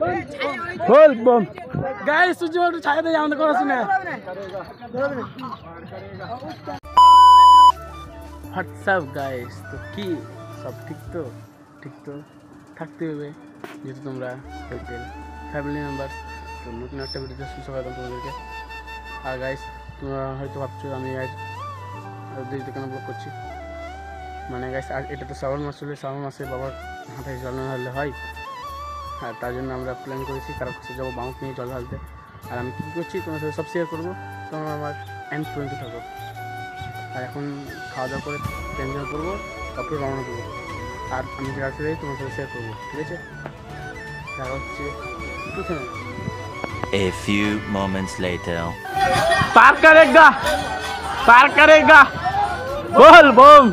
बोल बम गाइस तुझे और छाया दे আমাদের কথা শুনে হোয়াটসঅ্যাপ গাইস তো কি সব ঠিক তো থাকতে হবে যেহেতু তোমরা হোটেল ফ্যামিলি মেম্বার তো নতুন একটা ভিডিওতে সুস্বাগতম তোমাদেরকে। আর গাইস তোমরা হয়তো ভাবছো আমি আজ দেরিতে কেন ব্লগ করছি, মানে গাইস এটা তো শ্রাবণ মাস চলে, শ্রাবণ মাসে বাবার হাঁটায় জল না ঢাললে হয়। আর তার জন্য আমরা প্ল্যান করেছি কারো কাছে যাবো বাউক নিয়ে জল ঢালতে। আর আমি কী করছি তোমার সাথে সব শেয়ার করবো, তোমরা আমার এন্ড পর্যন্ত থাকো। আর এখন খাওয়া দাওয়া করে এনজয় করবো, তারপরে রওনা করবো। আর আমি যে রাস্তা যাই তোমার সাথে শেয়ার করবো, ঠিক আছে? দেখা হচ্ছে A few moments later. पार करेगा बोल बम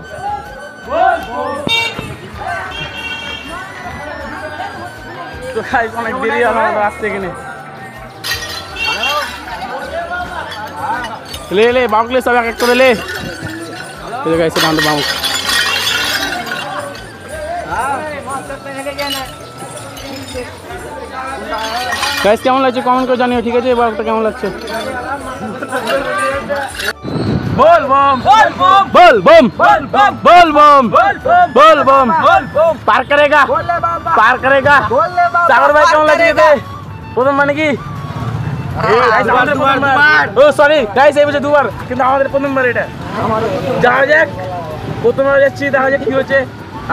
तो गाइस অনেক দেরি হলো রাস্তা এখানে ले बाउक ले सब एक করে ले तो गाइस बांध बाउक गाइस কেমন লাগছে কমেন্ট করে জানিও, ঠিক আছে? বাউকটা কেমন লাগছে? बोल बम बोल बम बोल बम बोल बम बोल बम पार करेगा सागर भाई কেমন লাগে প্রথম মানে কি ও সরি গাইস এই বছর দুবার, কিন্তু আমাদের প্রথমবার এটা। যাওয়া যাক, প্রথমবার যাচ্ছি, দেখা যাক কি হচ্ছে।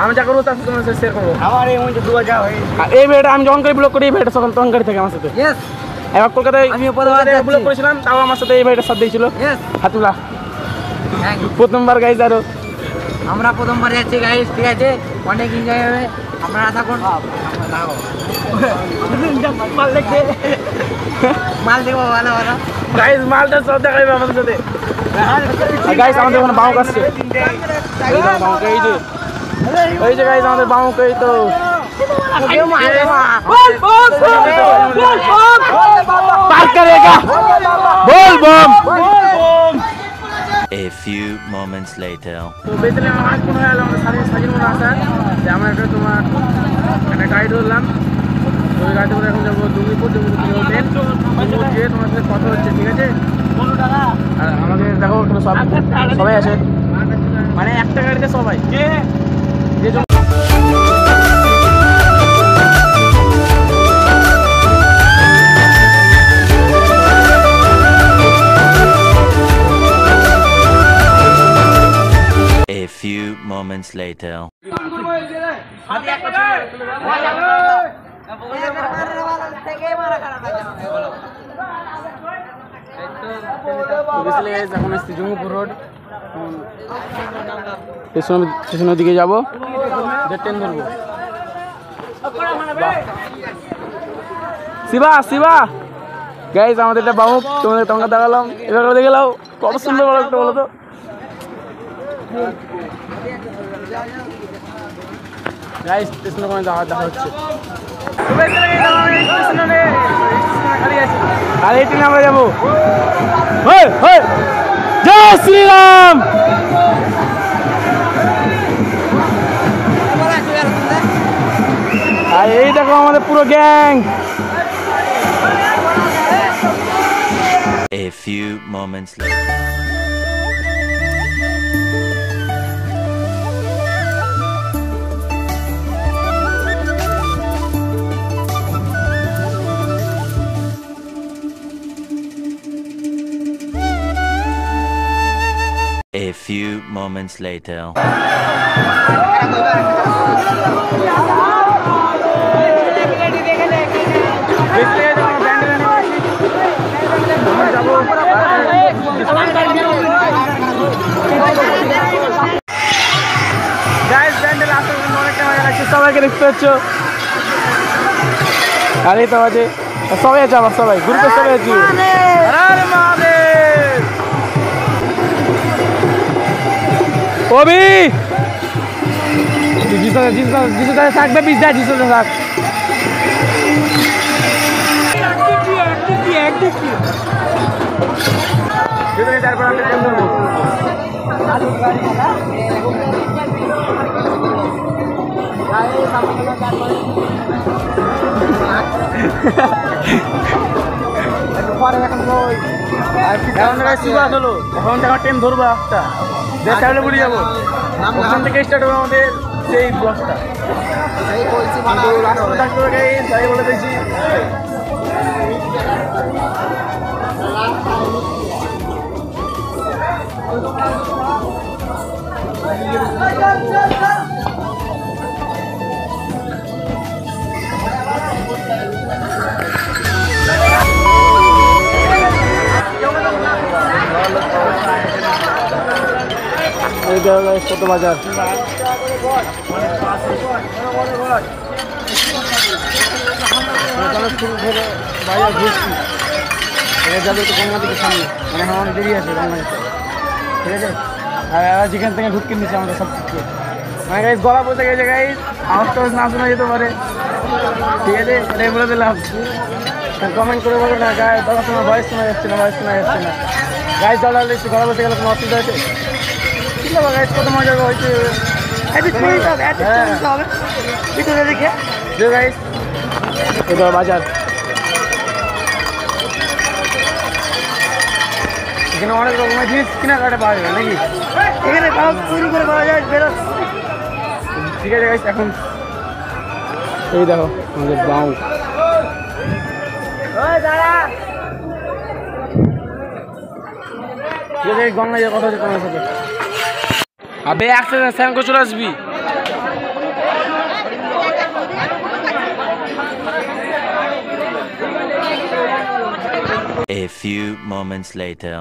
আমি যা করবো তার সাথে তোমার সাথে শেয়ার করবো। আমার এই মধ্যে দুবার যাওয়া হয়। এই ভিডিওটা আমি যখন করে ব্লগ করি এই ভিডিওটা সকল তখন করে থাকে আমার সাথে। ইয়েস এবার কলকাতায় আমি ব্লগ করেছিলাম, তাও আমার সাথে এই ভিডিওটা সাথে দিয়েছিল। ইয়েস হাতুলা প্রথমবার গাইস, আরো আমরা প্রথমবার যাচ্ছি গাইস, ঠিক আছে? অনেক এনজয় হবে, আমরা আশা করব। মাল দেবো ভালো গাইস, মালটা সব দেখাবে আমাদের সাথে। গাইস আমাদের ওখানে বাউক আসছে, বাউক এই যে গাইস আমাদের বাউক এই তো পার করেগা बोल बम A few moments later. তো বেসিক্যালি আমার কোন হলো আমরা সাজির মনে আসা যে আমরা একটা তোমার একটা গাইড ধরলাম, তো ওই গাড়িতে করে এখন যাবো দুর্গীপুর হোটেল গিয়ে তোমার সাথে কথা হচ্ছে, ঠিক আছে? আর আমাদের দেখো সবাই আছে, মানে একটা গাড়িতে সবাই যে A few moments later. এখন আসছি জঙ্গিপুর রোড, স্টেশনের দিকে যাবো, ট্রেন ধরবো। শিবা গাইস আমাদের একটা বাউক তোমাদের টঙ্কা দেখালাম, এবার দেখে নাও কত সুন্দর বলো একটা, বলো তো গাইস স্টেশনে কোনো দেখা হচ্ছে। আর এই ট্রেনে আমরা যাবো জয় শ্রীরাম। আর এই দেখো আমাদের পুরো gang. A few moments later. A few moments later. সবাইকে দেখতে পাচ্ছ, আর এই তো আছে সবাই আছে, আমার সবাই গ্রুপে সবাই আছি। কবি যিশু থাকবে, পিজ্জা যিশু থাক। তারপর আমরা ট্রেন ধরবো। এখন সুগার হলো, এখন দেখা ট্রেন ধরবো একটা দেড় বুড়ি যাবো, ওখান থেকে স্টার্ট হবে আমাদের সেই ব্লগটা। রাস্তা থাকতে হবে তাই বলে দিয়েছি। কত বাজার বাজার ঘুরছি, এবার যাবে একটু গঙ্গা দিকে সামনে, মানে আমার দেরি আছে গঙ্গা দিতে, ঠিক আছে। আর যেখান থেকে ঢুকিয়ে নিচ্ছে আমাদের সব কিছু, মানে গাইজ গলা বসে গেছে গাইজ, আওয়াজ টাওয়াজ না শোনা যেতে পারে, ঠিক আছে। এটাই বলে দিলাম, কমেন্ট করে বলো না গায়ে দাদা তোমার ভয়েস শোনা যাচ্ছে না, ভয়েস শোনা যাচ্ছে না। গাইজ দাদা একটু গলা বসে গেলে কোনো অসুবিধা আছে? গাইজ কত মজা হয়েছে, বাজার এখানে অনেক রকমের জিনিস কেনাকাটা পাওয়া যাবে নাকি, এখানে চুরি করে পাওয়া যায় বেরো, ঠিক আছে গাইজ। এখন এই দেখো আমাদের বাউ গঙ্গা যে কথা হচ্ছে তোমার সাথে, আবে একসাথে স্যান করে চলে আসবি। A few moments later.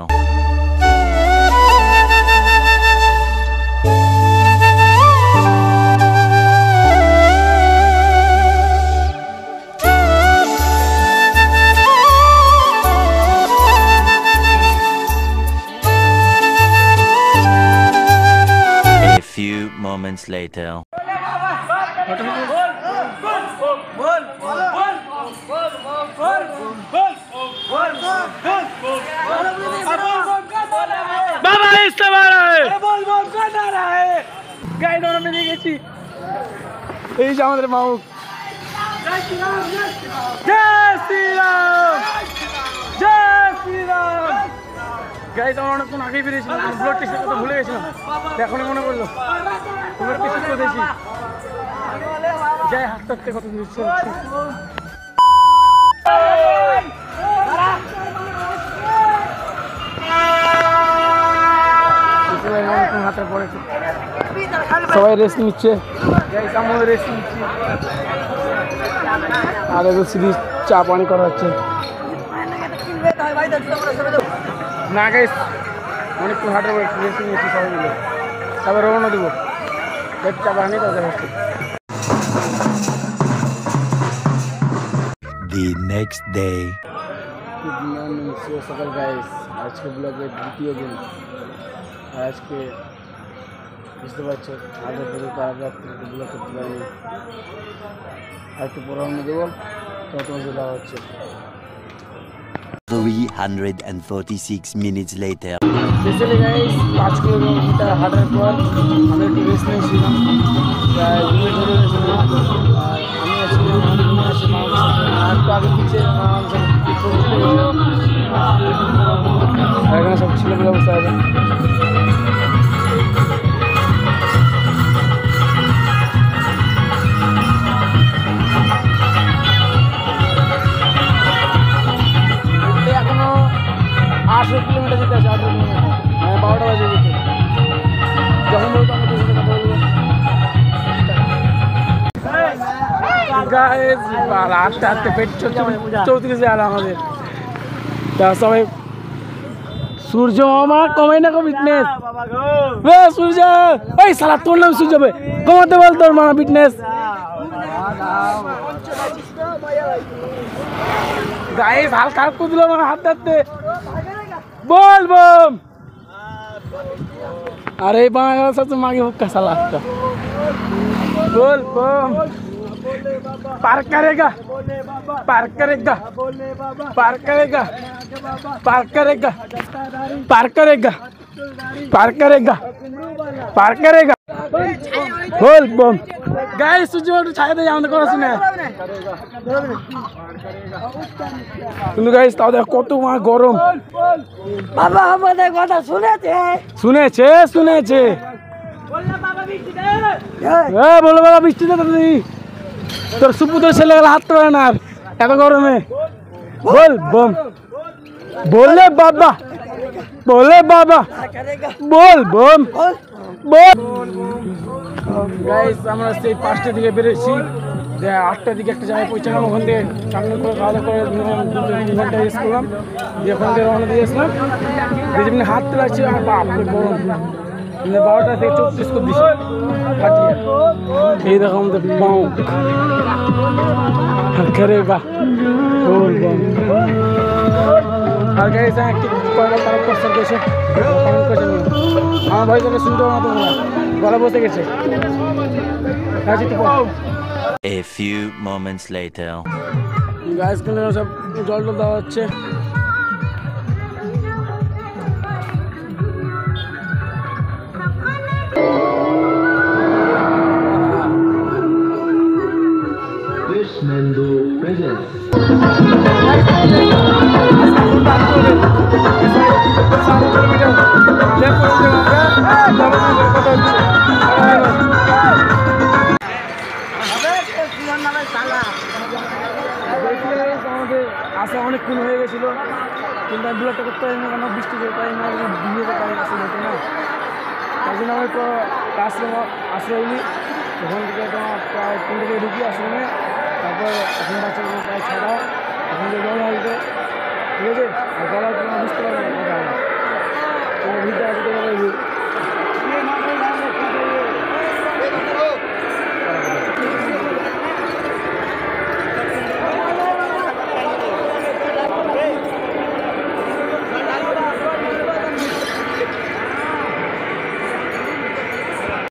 A few moments later. बाबा इस्तेमाल है बोल बोल कर रहा है गाइड और में नहीं গেছি এই যে আমাদের মাউক জয় শ্রী রাম জয় শ্রী রাম জয় শ্রী রাম গাইস আমরা অনেকক্ষণ আগেই বেরিয়েছিলাম, ব্লড টেস্টের কথা ভুলে গেছিলাম, এখনই মনে পড়লো ব্লড টেস্ট করেছি। যাই হাঁটতে হাঁটতে কত দিচ্ছে হাতে পড়েছে, সবাই রেস্ট নিচ্ছে, রেস্ট নিচ্ছি, আর এবার সিরিজ চা পানি করা হচ্ছে না গাইস, অনেকক্ষণ হাটের পরে রেস্ট নিয়েছি সবাই মিলে, তারপর রওনা দেবো চা পানি তাদের হচ্ছে। The next day. Good morning, শুভ সকাল গাইস। আজকে ব্লগের দ্বিতীয় দিন, আর আজকে বুঝতে পারছো আগের দিকে কার রাত্রে ব্লগ করতে পারিনি, আর একটু পড়ানো দেবো তো তোমাকে দেওয়া হচ্ছে। 346 minutes later. Specially guys 5 kilometre হাঁটার পর আমি একটু রেস্ট নিয়েছিলাম, প্রায় ঘুমিয়ে ধরে নিয়েছিলাম, আর আমি আছি আর একটু আগে পিছিয়ে এখানে সব ছেলেগুলো বসে আছে। এখনো 800 কিলোমিটার যেতে আছে, 800 কিলোমিটার, মানে 12টা বাজে যেতে, যখন বলতো আমি তোর সাথে কথা বলবো। আস্তে আস্তে পেট 34 আর আমাদের তা সবাই সূর্য মামা কমাই না ফিটনেস, সূর্য এই সালা তোর নাম সূর্য হবে, কমাতে বল তোর মামা ফিটনেস। গাইস হালকা হালকা দিল মানে হাঁটতে হাঁটতে বল বম, अरे बांगा सबसे मागे हुक्का साला आपका बोल बम पार करेगा पार करेगा पार करेगा पार करेगा पार करेगा पार करेगा पार करेगा बोल बम गाइस तुझे একটু ছায়া দে আমাদের কথা শুনে কিন্তু গাইস তাও দেখ কত গরম বাবা আমাদের কথা শুনেছে শুনেছে বললা বাবা বৃষ্টি দে বলো বাবা বৃষ্টি দে তোর সুপুতের ছেলেগুলো হাঁটতে পারে না আর এত গরমে বল বম बोले बाबा बोल बम बोल गाइस আমরা সেই 5টা দিকে বেরিয়েছি যে 8টার দিকে একটা জায়গায় পৌঁছালাম ওখান থেকে সামনে করে খাওয়া দাওয়া করে 2 ঘন্টা রেস্ট করলাম দিয়ে ওখান থেকে রওনা দিয়েছিলাম যেমনি হাঁটতে লাগছে আর বাপরে গরম মানে 12টা থেকে 34 করে দিছে কাটিয়ে এই দেখো আমাদের পাও আর করেগা बोल बम আর গাইস একটু পয়লা তার কোশ্চেন করেছে কমেন্ট করেছে আমার ভাই তোকে শুনতে না তোমরা গলা বসে গেছে রাজি তো A few moments later. Guys কোন সব জল দেওয়া হচ্ছে Krishnendu presents. আসা অনেকক্ষণ হয়ে গেছিল কিন্তু আমি ব্লগটা করতে পারিনি কেন বৃষ্টি পারি না ভিডিওটা পারি না তাই জন্য আমি তো আশ্রয় নিই ওখান থেকে তোমার প্রায় 3 থেকে ঢুকি আশ্রমে তারপর এখন বাচ্চাগুলো প্রায় 6টা এখন থেকে জল হালতে ঠিক আছে আর গলা তোমার বুঝতে পারবে না তোমার ভিড়টা আছে তোমার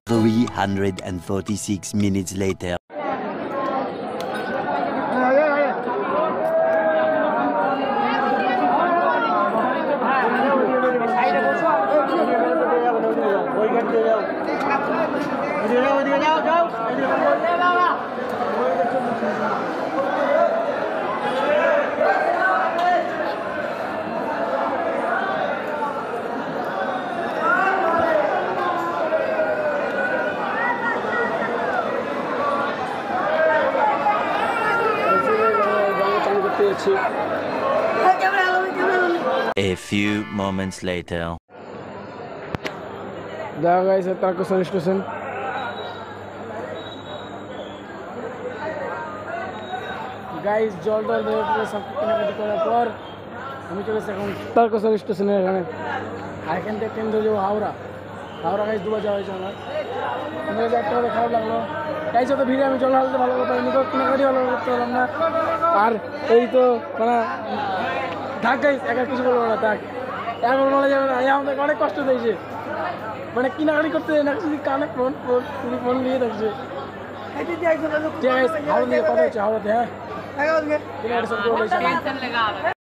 $346 minutes later. A few moments later. দেখা গেছে তারকেশ্বর স্টেশন গাইস জল সব কেনাকাটি করার পর আমি চলে এসেছি এখন তারকেশ্বর স্টেশনের এখানে আর এখান থেকে ট্রেন ধরে যাবো হাওড়া গাইস 2 বার যাওয়া হয়েছে আমার কিন্তু একটা করে খারাপ লাগলো গাইস তো ভিড়ে আমি জল হালতে ভালো করতে পারিনি তো কেনাকাটি ভালো করতে পারলাম না আর এই তো মানে থাক গাইস একা কিছু বলবো না থাক এখন বলা যাবে না আমাদের অনেক কষ্ট দিয়েছে মানে কিনাকাটি করতে না শুধু কানে ফোন নিয়ে থাকছে ঠিক আছে হাওড়া নিয়ে কথা হচ্ছে হাওড়াতে হ্যাঁ